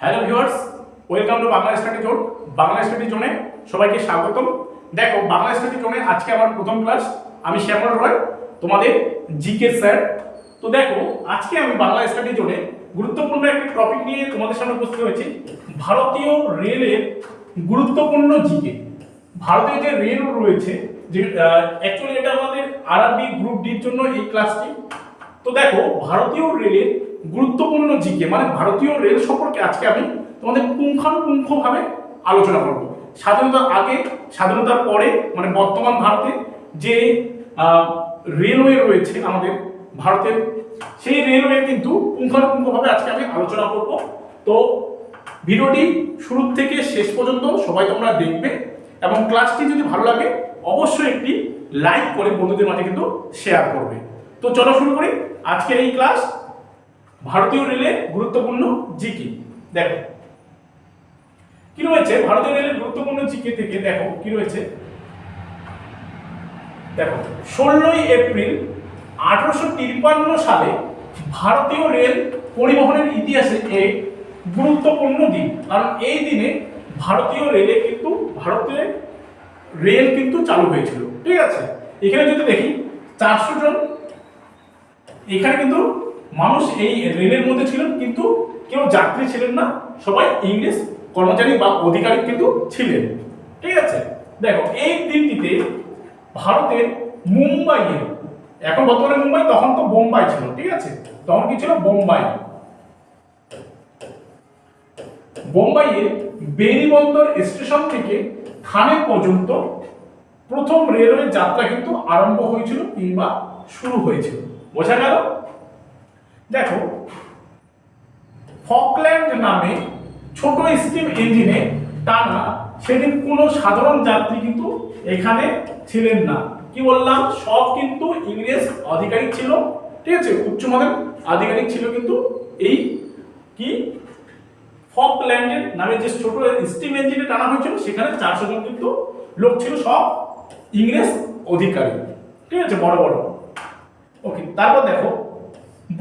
Hello viewers, welcome to Bangla study zone. Bangla study জোনে সবাইকে স্বাগতম। দেখো, বাংলা স্টাডি জোনে আজকে আমার প্রথম ক্লাস। আমি শ্যামল রয়, তোমাদের জিকে স্যার। তো দেখো, আজকে আমি বাংলা স্টাডি জোনে গুরুত্বপূর্ণ একটি টপিক নিয়ে তোমাদের সামনে উপস্থিত হয়েছি। ভারতীয় রেলের গুরুত্বপূর্ণ জিকে। ভারতীয় যে রেল রয়েছে, যে অ্যাকচুয়ালি এটা আমাদের আরআরবি গ্রুপ ডির জন্য এই ক্লাসটি। তো দেখো, ভারতীয় রেলের গুরুত্বপূর্ণ জিকে মানে ভারতীয় রেল সম্পর্কে আজকে আমি তোমাদের পুঙ্খানুপুঙ্খভাবে আলোচনা করব। স্বাধীনতার আগে, স্বাধীনতার পরে, মানে বর্তমান ভারতে যে রেলওয়ে রয়েছে আমাদের ভারতের, সেই রেলওয়ে কিন্তু পুঙ্খানুপুঙ্খভাবে আজকে আমি আলোচনা করব। তো ভিডিওটি শুরু থেকে শেষ পর্যন্ত সবাই তোমরা দেখবে এবং ক্লাসটি যদি ভালো লাগে অবশ্যই একটি লাইক করে বন্ধুদের মাঝে কিন্তু শেয়ার করবে। তো চলো শুরু করি আজকের এই ক্লাস। ভারতীয় রেলের গুরুত্বপূর্ণ জিকে। দেখো কি রয়েছে ভারতীয় রেলের গুরুত্বপূর্ণ জিকে থেকে। দেখো কি রয়েছে। দেখো, 16ই এপ্রিল 1853 সালে ভারতীয় রেল পরিবহনের ইতিহাসে এক গুরুত্বপূর্ণ দিন। কারণ এই দিনে ভারতীয় রেল কিন্তু চালু হয়েছিল। ঠিক আছে, এখানে যদি দেখি 400 জন এখানে কিন্তু মানুষ এই রেলের মধ্যে ছিলেন, কিন্তু কেউ যাত্রী ছিলেন না, সবাই ইংরেজ কর্মচারী বা অধিকারী কিন্তু ছিলেন। ঠিক আছে, দেখো এই দিনটিতে ভারতের মুম্বাইয়ে, এখন বর্তমানে মুম্বাই, তখন তো বোম্বাই ছিল। ঠিক আছে, তখন কি ছিল? বোম্বাই। বোম্বাইয়ের বেরিবন্দর স্টেশন থেকে থানে পর্যন্ত প্রথম রেলওয়ে যাত্রা কিন্তু আরম্ভ হয়েছিল কিংবা শুরু হয়েছিল। বোঝা গেল? দেখো, ফকল্যান্ড নামে ছোট স্টিম ইঞ্জিনে টানা সেদিন কোনো সাধারণ যাত্রী কিন্তু এখানে ছিলেন না। কি বললাম? সব কিন্তু ইংরেজ আধিকারিক ছিল। ঠিক আছে, উচ্চমানের আধিকারিক ছিল কিন্তু এই কি ফকল্যান্ডের নামে যে ছোট স্টিম ইঞ্জিনে টানা হয়েছিল, সেখানে 400 জন কিন্তু লোক ছিল, সব ইংরেজ অধিকারী। ঠিক আছে, বড় বড়। ওকে, তারপর দেখো,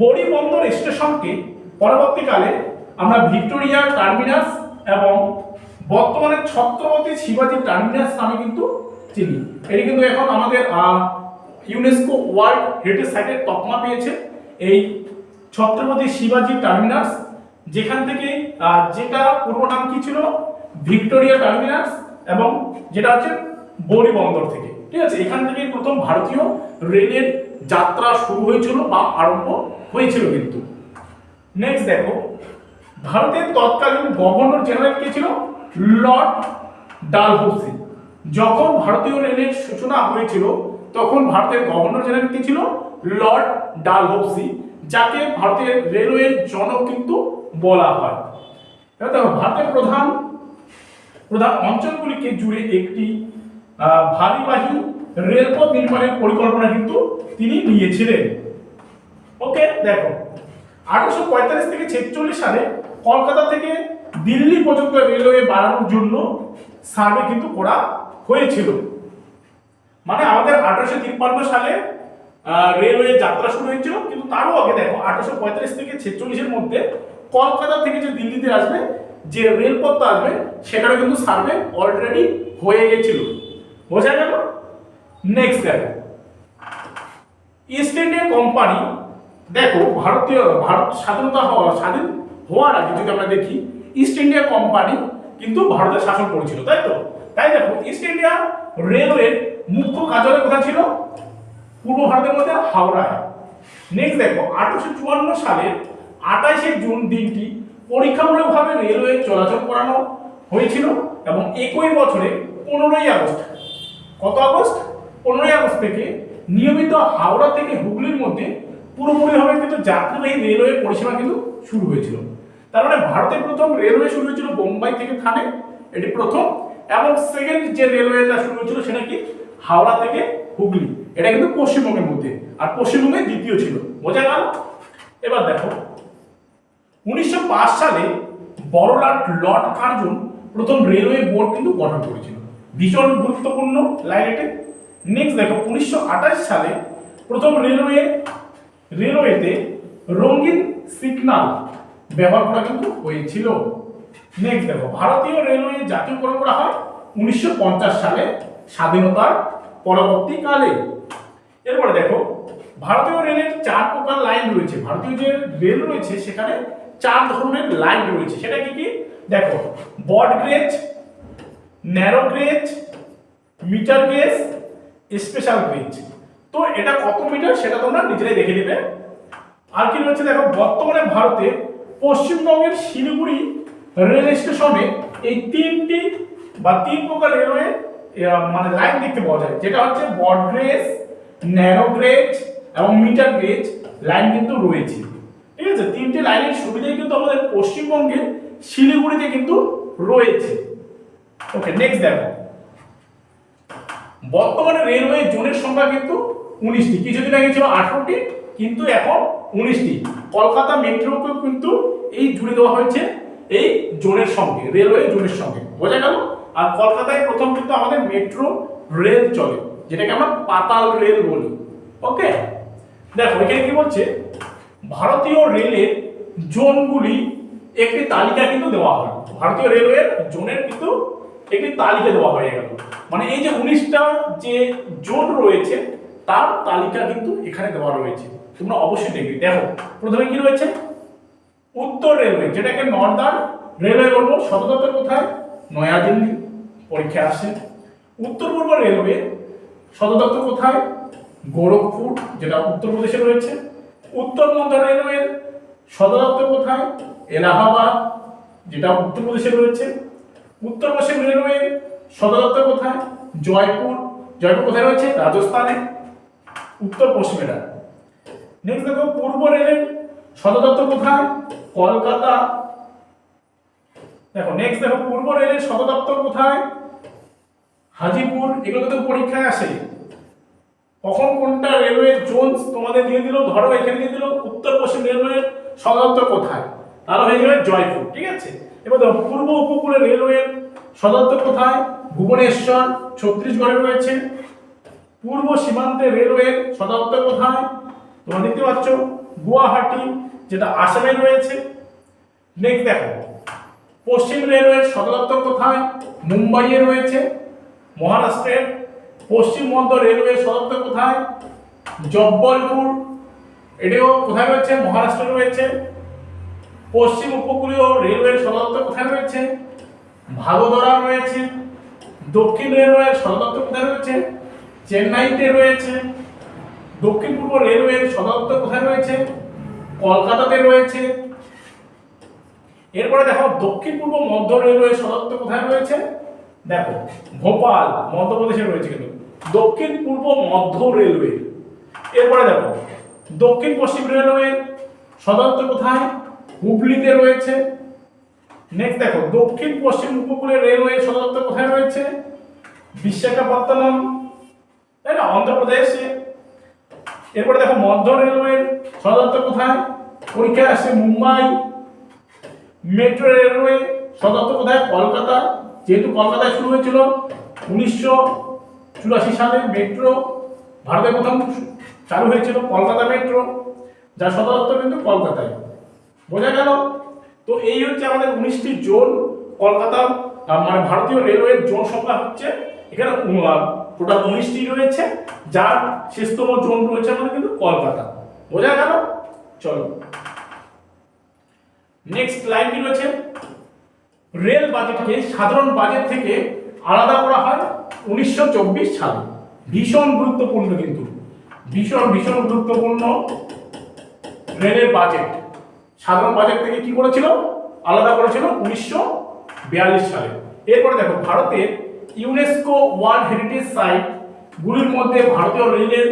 বরিবন্দর স্টেশনকে পরবর্তীকালে আমরা ভিক্টোরিয়া টার্মিনাস এবং বর্তমানে ছত্রপতি শিবাজী টার্মিনাস নামে কিন্তু চিনি। এটি কিন্তু এখন আমাদের ইউনেস্কো ওয়ার্ল্ড হেরিটেজ সাইটের তকমা পেয়েছে এই ছত্রপতি শিবাজী টার্মিনাস, যেখান থেকে যেটা পূর্ব নাম কি ছিল? ভিক্টোরিয়া টার্মিনাস, এবং যেটা হচ্ছে বরিবন্দর থেকে। ঠিক আছে, এখান থেকে প্রথম ভারতীয় রেলের যাত্রা শুরু হয়েছিল বা আরম্ভ হয়েছিল কিন্তু। নেক্সট দেখো, ভারতের তৎকালীন গভর্নর জেনারেল কে ছিল? লর্ড ডালহৌসি। যখন ভারতীয় রেলের সূচনা হয়েছিল তখন ভারতের গভর্নর জেনারেল কে ছিল? লর্ড ডালহৌসি, যাকে ভারতের রেলওয়ের জনক কিন্তু বলা হয়। দেখো, ভারতের প্রধান অঞ্চলগুলিকে জুড়ে একটি ভারীবাহী রেলপথ নির্মাণের পরিকল্পনা কিন্তু তিনি নিয়েছিলেন। ওকে, দেখো 1845 থেকে 46 সালে কলকাতা থেকে দিল্লি পর্যন্ত রেলওয়ে বাড়ানোর জন্য সার্ভে কিন্তু করা হয়েছিল। মানে আমাদের 1853 সালে রেলওয়ে যাত্রা শুরু হয়েছিল, কিন্তু তারও আগে দেখো 1845 থেকে 46-এর মধ্যে কলকাতা থেকে যে দিল্লিতে আসবে, যে রেলপথটা আসবে, সেটারও কিন্তু সার্ভে অলরেডি হয়ে গেছিল। বোঝা গেল? নেক্সট দেখো, ইস্ট ইন্ডিয়া কোম্পানি। দেখো, ভারত স্বাধীন হওয়ার আগে যদি আমরা দেখি, ইস্ট ইন্ডিয়া কোম্পানি কিন্তু ভারতের শাসন করেছিল, তাই তো? তাই দেখো, ইস্ট ইন্ডিয়া রেলওয়ের মুখ্য কার্যালয় কোথায় ছিল? পূর্ব ভারতের মধ্যে হাওড়ায়। নেক্সট দেখো, 1854 সালের 28শে জুন দিনটি পরীক্ষামূলকভাবে রেলওয়ে চলাচল করানো হয়েছিল এবং একই বছরে 15ই আগস্ট, কত আগস্ট? 15ই আগস্ট থেকে নিয়মিত হাওড়া থেকে হুগলির মধ্যে পুরোপুরিভাবে কিন্তু যাত্রীবাহী রেলওয়ে পরিষেবা কিন্তু শুরু হয়েছিল। তার মানে ভারতের প্রথম রেলওয়ে শুরু হয়েছিল বোম্বাই থেকে থানে, এটি প্রথম। এবং সেকেন্ড যে রেলওয়েটা শুরু হয়েছিল সেটা কি? হাওড়া থেকে হুগলি। এটা কিন্তু পশ্চিমবঙ্গের মধ্যে, আর পশ্চিমবঙ্গে দ্বিতীয় ছিল। বোঝা গেল? এবার দেখো, 1905 সালে বড়লাট লর্ড কার্জন প্রথম রেলওয়ে বোর্ড কিন্তু গঠন করেছিল। ভীষণ গুরুত্বপূর্ণ লাইন এটি। নেক্সট দেখো, 1928 সালে প্রথম রেলওয়েতে রঙিন সিগন্যাল ব্যবহার করা কিন্তু হয়েছিল। নেক্সট দেখো, ভারতীয় রেলওয়ে জাতীয়করণ করা হয় 1950 সালে, স্বাধীনতার পরবর্তীকালে। এরপরে দেখো, ভারতীয় রেলের 4 প্রকার লাইন রয়েছে। ভারতীয় যে রেল রয়েছে সেখানে 4 ধরনের লাইন রয়েছে। সেটা কি কি দেখো, broad gauge, narrow gauge, metre gauge, special gauge. তো এটা কত মিটার সেটা তোমরা নিজেরাই দেখে নেবে। আর কি রয়েছে দেখো, বর্তমানে ভারতে পশ্চিমবঙ্গের শিলিগুড়ি রেল স্টেশনে এই 3 প্রকার রেলওয়ে মানে লাইন দেখতে পাওয়া যায়, যেটা হচ্ছে ব্রড গেজ, ন্যারো গেজ এবং মিটার গেজ লাইন কিন্তু রয়েছে। ঠিক আছে, 3টে লাইনের সুবিধাই কিন্তু আমাদের পশ্চিমবঙ্গের শিলিগুড়িতে কিন্তু রয়েছে। ওকে, নেক্সট দেখো, বর্তমানে রেলওয়ে জোনের সংখ্যা কিন্তু 19টি। কিছুদিন আগে ছিল 18টি, কিন্তু এখন 19টি। কলকাতা মেট্রোকেও কিন্তু এই জুড়ে দেওয়া হয়েছে এই জোনের সঙ্গে, রেলওয়ে জোনের সঙ্গে। বোঝা গেল? আর কলকাতায় প্রথম কিন্তু আমাদের মেট্রো রেল চলে, যেটাকে আমরা পাতাল রেল বলি। ওকে, দেখো এখানে কি বলছে, ভারতীয় রেলের জোনগুলি একটি তালিকা কিন্তু দেওয়া হয়। ভারতীয় রেলওয়ের জোনের কিন্তু একটি তালিকা দেওয়া হয়ে গেল, মানে এই যে 19টা যে জোন রয়েছে তার তালিকা কিন্তু এখানে দেওয়া রয়েছে। তোমরা অবশ্যই দেখবে। দেখো প্রথমে কি রয়েছে, উত্তর রেলওয়ে, যেটাকে নর্দার্ন রেলওয়ে বলবো, সদর দপ্তর কোথায়? নয়াদিল্লি, পরীক্ষা আসে। উত্তর পূর্ব রেলওয়ে সদর দপ্তর কোথায়? গোরখপুর, যেটা উত্তরপ্রদেশে রয়েছে। উত্তর মধ্য রেলওয়ের সদর দপ্তর কোথায়? এলাহাবাদ, যেটা উত্তরপ্রদেশে রয়েছে। উত্তর পশ্চিম রেলওয়ে সদর দপ্তর কোথায়? জয়পুর, জয়পুর কোথায় রয়েছে? রাজস্থানে, উত্তর পশ্চিমে। নেক্সট দেখো, পূর্ব রেলের সদর দপ্তর কোথায়? কলকাতা। দেখো নেক্সট দেখো, পূর্ব রেলের সদর দপ্তর কোথায়? হাজিপুর। এগুলো তো পরীক্ষায় আসে। কখন কোনটা রেলওয়ে জোন তোমাদের দিয়ে দিল, ধরো এখানে দিয়ে দিল উত্তর পশ্চিম রেলওয়ের সদর দপ্তর কোথায়, তাহলে হয়ে যাবে জয়পুর। ঠিক আছে, এবার দেখো পূর্ব উপকূলের রেলওয়ের সদর দপ্তর কোথায়? ভুবনেশ্বর, ছত্তিশগড়ে রয়েছে। পূর্ব সীমান্তে রেলওয়ের সদর দপ্তর কোথায়? তোমরা দেখতে পাচ্ছ গুয়াহাটি, যেটা আসামে রয়েছে। নেক্সট দেখো, পশ্চিম রেলওয়ের সদর দপ্তর কোথায়? মুম্বাইয়ে রয়েছে, মহারাষ্ট্রের। পশ্চিম মধ্য রেলওয়ে সদর দপ্তর কোথায়? জব্বলপুর, এটাও কোথায় রয়েছে? মহারাষ্ট্রে রয়েছে। পশ্চিম উপকূলীয় রেলওয়ের সদর দপ্তর কোথায় রয়েছে? ভাদোদরা রয়েছে। দক্ষিণ রেলওয়ের সদর দপ্তর কোথায় রয়েছে? চেন্নাইতে রয়েছে। দক্ষিণ পূর্ব রেলওয়ের সদর দপ্তর কোথায় রয়েছে? কলকাতাতে রয়েছে। এরপরে দেখো, দক্ষিণ পূর্ব মধ্য রেলওয়ের সদর দপ্তর কোথায় রয়েছে? দেখো ভোপাল, মধ্যপ্রদেশে রয়েছে কিন্তু দক্ষিণ পূর্ব মধ্য রেলওয়ে। এরপরে দেখো, দক্ষিণ পশ্চিম রেলওয়ের সদর দপ্তর কোথায়? হুগলিতে রয়েছে। নেক্সট দেখো, দক্ষিণ পশ্চিম উপকূলের রেলওয়ে সদর দপ্তর কোথায় রয়েছে? বিশাখাপত্তনম, তাই না, অন্ধ্রপ্রদেশে। এরপরে দেখো, মধ্য রেলওয়ের সদর দপ্তর কোথায়? পরীক্ষায় আসে মুম্বাই। মেট্রো রেলওয়ে সদর দপ্তর কোথায়? কলকাতা, যেহেতু কলকাতায় শুরু হয়েছিল 1984 সালে মেট্রো, ভারতের প্রথম চালু হয়েছিল কলকাতা মেট্রো, যার সদর দপ্তর কিন্তু কলকাতায়। বোঝা গেল? তো এই হচ্ছে আমাদের 19টি জোন। কলকাতা মানে ভারতীয় রেলওয়ের জোন সংখ্যা হচ্ছে এখানে টোটাল 19টি রয়েছে, যার শেষতম জোন রয়েছে আমাদের কিন্তু কলকাতা। বোঝা গেল? চলো নেক্সট লাইন কি রয়েছে, রেল বাজেটকে সাধারণ বাজেট থেকে আলাদা করা হয় 1924 সালে। ভীষণ গুরুত্বপূর্ণ, কিন্তু ভীষণ ভীষণ গুরুত্বপূর্ণ। রেলের বাজেট সাধারণ বাজেট থেকে কি করেছিল? আলাদা করেছিল 1942 সালে। এরপরে দেখো, ভারতের ইউনেস্কো ওয়ার্ল্ড হেরিটেজ সাইট গুলির মধ্যে ভারতীয় রেলের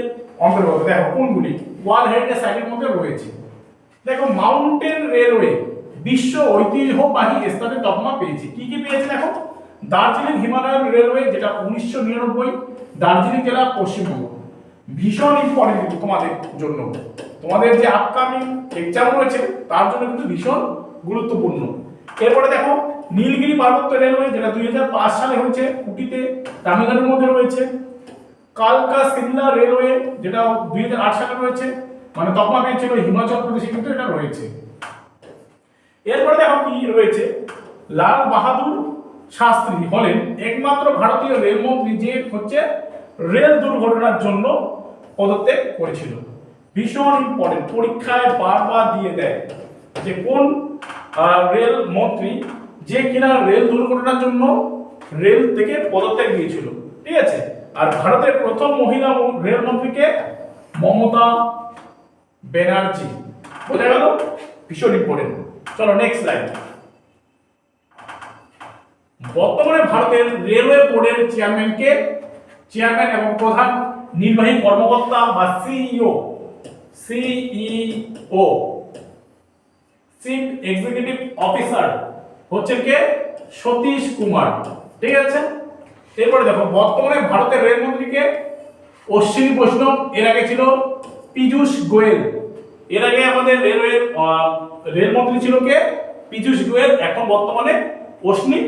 অন্তর্গত। দেখো কোনগুলি ওয়ার্ল্ড হেরিটেজ সাইটের মধ্যে রয়েছে। দেখো, মাউন্টেন রেলওয়ে বিশ্ব ঐতিহ্যবাহী স্থানের তকমা পেয়েছে। কি কি পেয়েছে দেখো, দার্জিলিং হিমালয়ান রেলওয়ে, যেটা 1999, দার্জিলিং জেলা, পশ্চিমবঙ্গ। ভীষণ ইম্পর্টেন্ট তোমাদের জন্য, তোমাদের যে আপকামিং এক্সাম রয়েছে তার জন্য কিন্তু ভীষণ গুরুত্বপূর্ণ। এরপরে দেখো, নীলগিরি পার্বত্য রেলওয়ে, যেটা 2005 সালে হয়েছে, উটিতে, তামিলনাড়ুর মধ্যে রয়েছে। কালকা সিমলা রেলওয়ে, যেটা 2008 সালে রয়েছে, মানে তকমা পেয়েছিল হিমাচল প্রদেশে কিন্তু এটা রয়েছে। এরপরে দেখো কি রয়েছে, লাল বাহাদুর শাস্ত্রী হলেন একমাত্র ভারতীয় রেলমন্ত্রী যে হচ্ছে রেল দুর্ঘটনার জন্য পদত্যাগ করেছিল। ভীষণ ইম্পর্টেন্ট, পরীক্ষায় বারবার দিয়ে দেয় যে কোন রেল মন্ত্রী যে কিনা রেল দুর্ঘটনার জন্য রেল থেকে পদত্যাগ দিয়েছিল, ঠিক আছে। আর ভারতের প্রথম মহিলা রেলমন্ত্রীকে মমতা ব্যানার্জি। বোঝা গেল? ভীষণ ইম্পর্টেন্ট। চলো নেক্সট লাইন। বর্তমানে ভারতের রেলওয়ে বোর্ডের চেয়ারম্যান এবং প্রধান নির্বাহী কর্মকর্তা বা সিইও চিফ এক্সিকিউটিভ অফিসার হচ্ছে কে? সতীশ কুমার, ঠিক আছে। এরপরে দেখো বর্তমানে ভারতের রেলমন্ত্রীকে অশ্বিনী বৈষ্ণব, এর আগে ছিল পীযূষ গোয়েল। এর আগে আমাদের রেলমন্ত্রী ছিল কে? পীযূষ গোয়েল, এখন বর্তমানে অশ্বিনী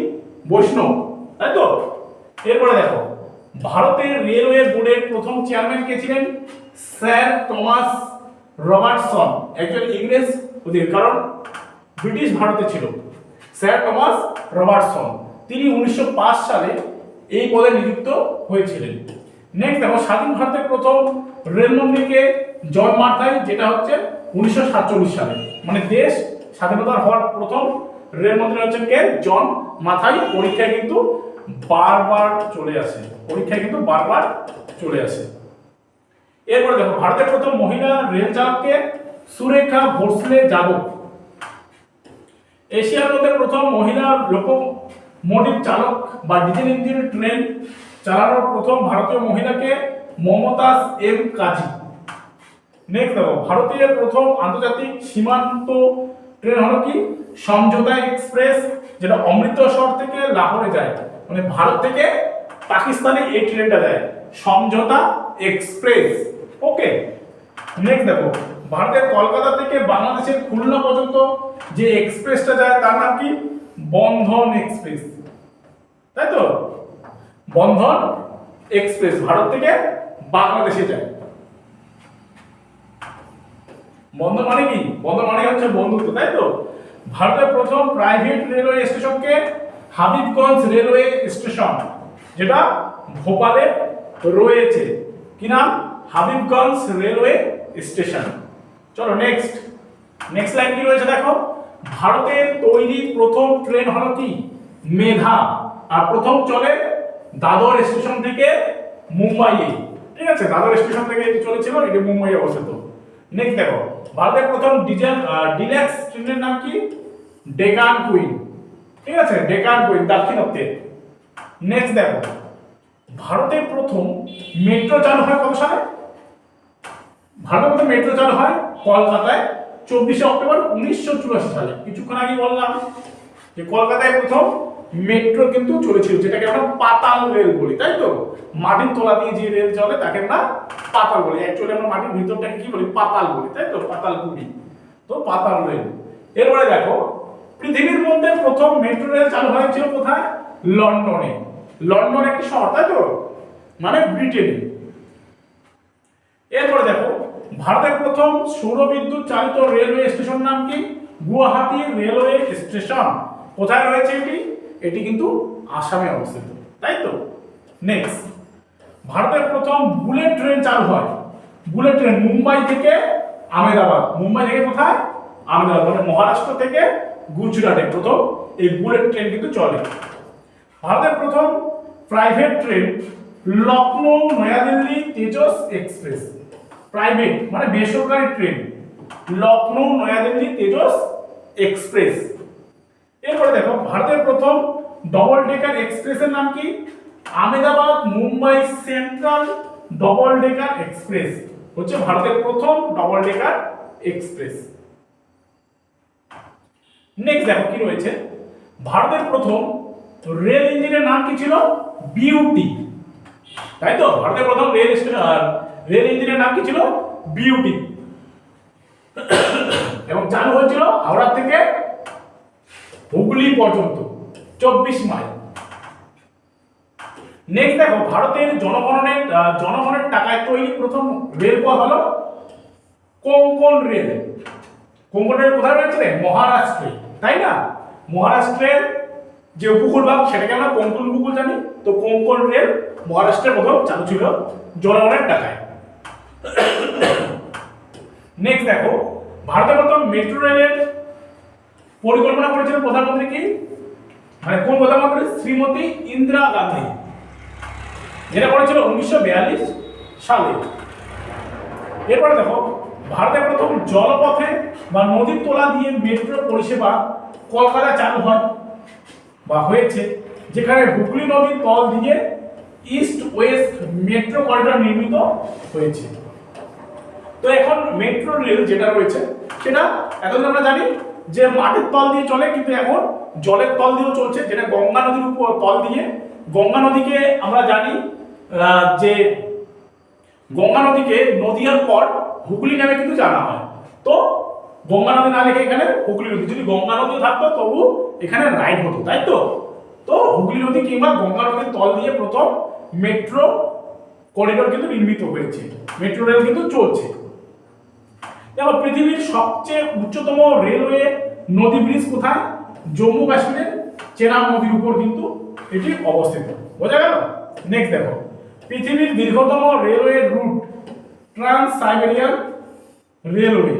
বৈষ্ণব, তাই তো। এরপরে দেখো ভারতের রেলওয়ে বোর্ডের প্রথম চেয়ারম্যান কে ছিলেন? স্যার টমাস রবার্টসন, একজন ইংরেজ অধিকারী, কারণ ব্রিটিশ ভারতে ছিল। স্যার টমাস রবার্টসন, তিনি 1905 সালে এই পদে নিযুক্ত হয়েছিলেন। নেক্সট দেখো স্বাধীন ভারতের প্রথম রেলমন্ত্রীকে জন মাথাই, যেটা হচ্ছে 1947 সালে, মানে দেশ স্বাধীনতা হওয়ার প্রথম রেলমন্ত্রী হচ্ছেন কে? জন মাথাই। পরীক্ষায় কিন্তু বারবার চলে আসে। এরপরে দেখো ভারতের প্রথম মহিলা রেল চালককে সুরেখা ভোসলে যাদব। এশিয়ার মধ্যে প্রথম মহিলা লোকোমোটিভ চালক বা ডিজেল ইঞ্জিন ট্রেন চালানোর প্রথম ভারতীয় মহিলাকে মমতাজ এম কাজী। নেক্সট দেখো ভারতীয় প্রথম আন্তর্জাতিক সীমান্ত ট্রেন হলো কি? সমঝোতা এক্সপ্রেস, যেটা অমৃতসর থেকে লাহোরে যায়, মানে ভারত থেকে পাকিস্তানে এই ট্রেনটা যায়, সমঝোতা এক্সপ্রেস। ওকে। নেক্সট দেখো ভারতের কলকাতা থেকে বাংলাদেশের খুলনা পর্যন্ত যে এক্সপ্রেসটা যায় তার নাম কি? বন্ধন এক্সপ্রেস, তাই তো। বন্ধন এক্সপ্রেস ভারত থেকে বাংলাদেশে যায়। বন্ধন মানে কি? বন্ধন মানে হচ্ছে বন্ধুত্ব, তাই তো। ভারতের প্রথম প্রাইভেট রেলওয়ে স্টেশনকে হাবিবগঞ্জ রেলওয়ে স্টেশন, যেটা ভোপালে রয়েছে, কি নাম? Habibganj railway station. চলো নেক্সট লাইন কি রয়েছে দেখো। ভারতের তৈরি প্রথম ট্রেন হলো কি? মেধা, আর প্রথম চলে দাদর স্টেশন থেকে মুম্বাইয়ে, ঠিক আছে। দাদর স্টেশন থেকে এটি চলেছিল, এটি মুম্বাইয়ে অবস্থিত। নেক্সট দেখো ভারতের প্রথম ডিলাক্স ট্রেনের নাম কি? ডেকান কুইন, ঠিক আছে, ডেকান কুইন দাক্ষিণাত্যের। নেক্সট দেখো ভারতের প্রথম মেট্রো চালু হয় কত সালে? ভারতের প্রথম মেট্রো চালু হয় কলকাতায় 24 অক্টোবর 1984 সালে। কিছুক্ষণ আগে বললাম যে কলকাতায় প্রথম মেট্রো কিন্তু চলেছিল, যেটাকে আমরা পাতাল রেল বলি, তাই তো। মাটির তলা দিয়ে যে রেল চলে তাকে আমরা পাতাল বলি। অ্যাকচুয়ালি আমরা মাটির ভিতরটাকে কি বলি? পাতাল বলি, তাই তো, পাতাল পুরি, তো পাতাল রেল। এরপরে দেখো পৃথিবীর মধ্যে প্রথম মেট্রো রেল চালু হয়েছিল কোথায়? লন্ডনে। লন্ডন একটি শহর, তাই তো, মানে ব্রিটেনে। এরপরে দেখো ভারতের প্রথম সৌরবিদ্যুৎ চালিত রেলওয়ে স্টেশন নাম কি? Guwahati railway station. কোথায় রয়েছে এটি? এটি কিন্তু আসামে অবস্থিত, তাই তো। নেক্সট ভারতের প্রথম বুলেট ট্রেন চালু হয়। বুলেট ট্রেন মুম্বাই থেকে আহমেদাবাদ। মুম্বাই থেকে কোথায়? আহমেদাবাদ, মানে মহারাষ্ট্র থেকে গুজরাটে প্রথম এই বুলেট ট্রেন কিন্তু চলে। ভারতের প্রথম private train Lucknow Naya Dilli Tejas express. Private মানে বেসরকারি ট্রেন, লখনৌ নয়াদিল্লি তেজস এক্সপ্রেস। এরপরে দেখো ভারতের প্রথম ডবল ডেকার এক্সপ্রেসের নাম কি? Ahmedabad Mumbai central double decker express হচ্ছে ভারতের প্রথম ডবল ডেকার এক্সপ্রেস। নেক্সট দেখো কি রয়েছে। ভারতের প্রথম রেল ইঞ্জিনের নাম কি ছিল? বিউটি, তাই তো। ভারতের প্রথম রেল ইঞ্জিনের নাম কি ছিল? বিউটি, এবং চালু হয়েছিল হাওড়া থেকে হুগলি পর্যন্ত 24 মাইল। নেক্সট দেখো ভারতের জনগণের টাকায় তৈরি প্রথম রেলপথ হলো কোঙ্কণ রেল। কোঙ্কণ রেল কোথায় রয়েছে? মহারাষ্ট্রে, তাই না। মহারাষ্ট্রের যে উপকূল ভাগ সেটাকে আমরা কোঙ্কণ উপকূল জানি। তো কোঙ্কণ রেল মহারাষ্ট্রের প্রথম চালু ছিল জনগণের টাকায়। নেক্সট দেখো, ভারতের প্রথম মেট্রো রেলের পরিকল্পনা করেছিলেন প্রধানমন্ত্রী কি, মানে কোন প্রধানমন্ত্রী? শ্রীমতী ইন্দিরা গান্ধী, যেটা করেছিল 1942 সালে। এরপরে দেখো, ভারতের প্রথম জলপথে বা নদীর তলা দিয়ে মেট্রো পরিষেবা কলকাতা চালু হয় বা হয়েছে, যেখানে হুগলি নদীর তল দিয়ে ইস্ট ওয়েস্ট মেট্রো করিডর নির্মিত হয়েছে। তো এখন মেট্রো রেল যেটা রয়েছে সেটা এতদিন আমরা জানি যে মাটির তল দিয়ে চলে, কিন্তু এখন জলের তল দিয়েও চলছে, যেটা গঙ্গা নদীর উপর তল দিয়ে। গঙ্গা নদীকে আমরা জানি যে গঙ্গা নদীকে নদীয়ার পর হুগলি নামে কিন্তু জানা হয়। তো গঙ্গা নদী না লিখে এখানে হুগলি নদী, যদি গঙ্গা নদী থাকতো তবু এখানে রাইট হতো, তাই তো। তো হুগলি নদী কিংবা গঙ্গা নদীর তল দিয়ে প্রথম মেট্রো করিডোর কিন্তু নির্মিত হয়েছে, মেট্রো রেল কিন্তু চলছে। দেখো, পৃথিবীর সবচেয়ে উচ্চতম রেলওয়ে নদী ব্রিজ কোথায়? জম্মু কাশ্মীরের চেনাব নদীর উপর কিন্তু এটি অবস্থিত। বোঝা গেল? নেক্সট দেখো, পৃথিবীর দীর্ঘতম railway route trans Siberian railway.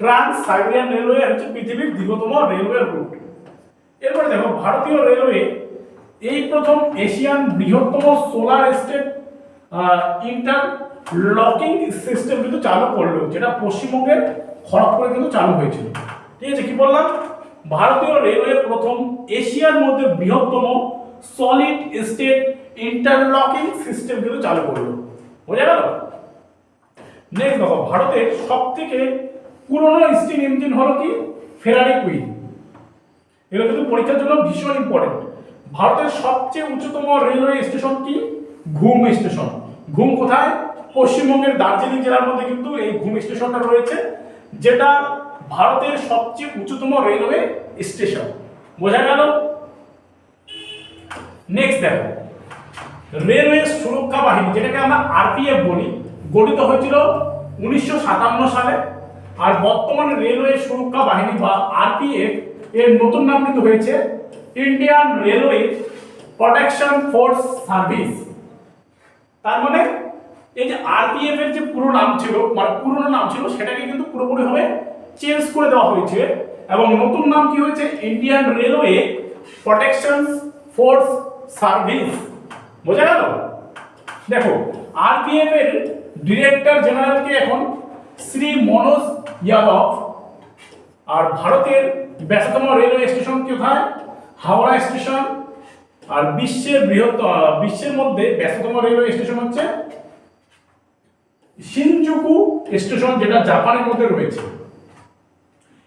Trans Siberian railway হচ্ছে পৃথিবীর দীর্ঘতম রেলওয়ে রুট। এরপরে দেখো, ভারতীয় রেলওয়ে এই প্রথম এশিয়ান বৃহত্তম সোলার স্টেট ইন্টারলকিং সিস্টেম কিন্তু চালু করলো, যেটা পশ্চিমবঙ্গের খড়গপুরে কিন্তু চালু হয়েছিল। ঠিক আছে, কি বললাম? ভারতীয় রেলওয়ে প্রথম এশিয়ার মধ্যে বৃহত্তম সলিড স্টেট ইন্টারলকিং সিস্টেম কিন্তু চালু করলো। বোঝা গেল? নেক্সট দেখো, ভারতের সবথেকে পুরনো স্টিম ইঞ্জিন হলো কি? ফেরারি কুইন। এগুলো কিন্তু পরীক্ষার জন্য ভীষণ ইম্পর্টেন্ট। ভারতের সবচেয়ে উচ্চতম রেলওয়ে স্টেশন কি? ঘুম স্টেশন। ঘুম কোথায়? পশ্চিমবঙ্গের দার্জিলিং জেলার মধ্যে কিন্তু এই ঘুম স্টেশনটা রয়েছে, যেটা ভারতের সবচেয়ে উচ্চতম রেলওয়ে স্টেশন। বোঝা গেল? নেক্সট দেখো, রেলওয়ে সুরক্ষা বাহিনী, যেটাকে আমরা আরপিএফ বলি, গঠিত হয়েছিল 1957 সালে। আর বর্তমানে রেলওয়ে সুরক্ষা বাহিনী বা আরপিএফ এর নতুন নাম কিন্তু হয়েছে Indian railway protection force service. তার মানে এই যে আরপিএফ এর যে পুরো নাম ছিল, মানে পুরনো নাম ছিল, সেটাকে কিন্তু পুরোপুরি ভাবে চেঞ্জ করে দেওয়া হয়েছে এবং নতুন নাম কি হয়েছে? Indian railway protection force service. বোঝা গেল? দেখো, আরপিএফ এর ডিরেক্টর জেনারেল কে এখন শ্রী মনোজ যাদব। আর ভারতের ব্যস্ততম রেলওয়ে স্টেশন কোথায়? হাওড়া স্টেশন। আর বিশ্বের মধ্যে ব্যস্ততম রেলওয়ে স্টেশন হচ্ছে শিনজুকু স্টেশন, যেটা জাপানের মধ্যে রয়েছে।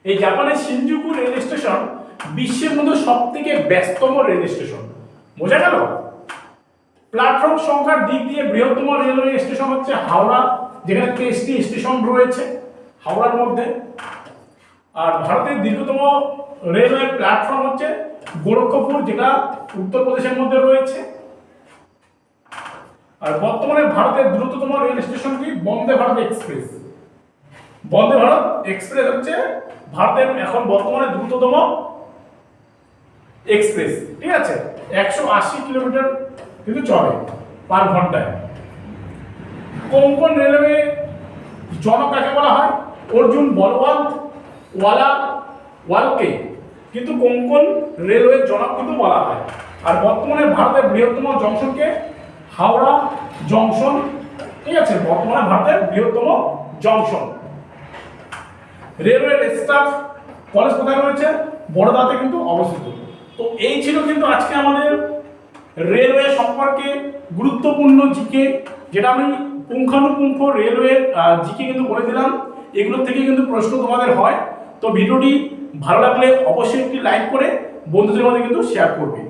এই জাপানের শিনজুকু রেল স্টেশন বিশ্বের মধ্যে সবথেকে ব্যস্ততম রেল স্টেশন। বোঝা গেল? প্ল্যাটফর্ম সংখ্যার দিক দিয়ে বৃহত্তম রেলওয়ে স্টেশন হচ্ছে হাওড়া, যেখানে 23টি স্টেশন রয়েছে হাওড়ার মধ্যে। আর ভারতের দীর্ঘতম রেলওয়ে প্ল্যাটফর্ম হচ্ছে গোরক্ষপুর, যেটা উত্তরপ্রদেশের মধ্যে রয়েছে। আর বর্তমানে ভারতের দ্রুততম রেল স্টেশন কি? বন্দে ভারত এক্সপ্রেস। বন্দে ভারত এক্সপ্রেস হচ্ছে ভারতের এখন বর্তমানে দ্রুততম এক্সপ্রেস। ঠিক আছে, 180 কিলোমিটার কিন্তু চলে পার ঘন্টায়। কোঙ্কণ রেলওয়ে জনক কাকে বলা হয়? অর্জুন বলবন্ত ওয়ালকে কিন্তু কোঙ্কণ রেলওয়ে জনক কিন্তু বলা হয়। আর বর্তমানে ভারতের বৃহত্তম জংশনকে? হাওড়া জংশন। ঠিক আছে, বর্তমানে ভারতের বৃহত্তম জংশন। রেলওয়ে স্টাফ কলেজ কোথায় রয়েছে? বড়দাতে কিন্তু অবস্থিত। তো এই ছিল কিন্তু আজকে আমাদের রেলওয়ে সম্পর্কে গুরুত্বপূর্ণ জিকে, যেটা আমি পুঙ্খানুপুঙ্খ রেলওয়ে জিকে কিন্তু বলে দিলাম। এগুলোর থেকে কিন্তু প্রশ্ন তোমাদের হয়। তো ভিডিওটি ভালো লাগলে অবশ্যই একটি লাইক করে বন্ধুদের মধ্যে কিন্তু শেয়ার করবে।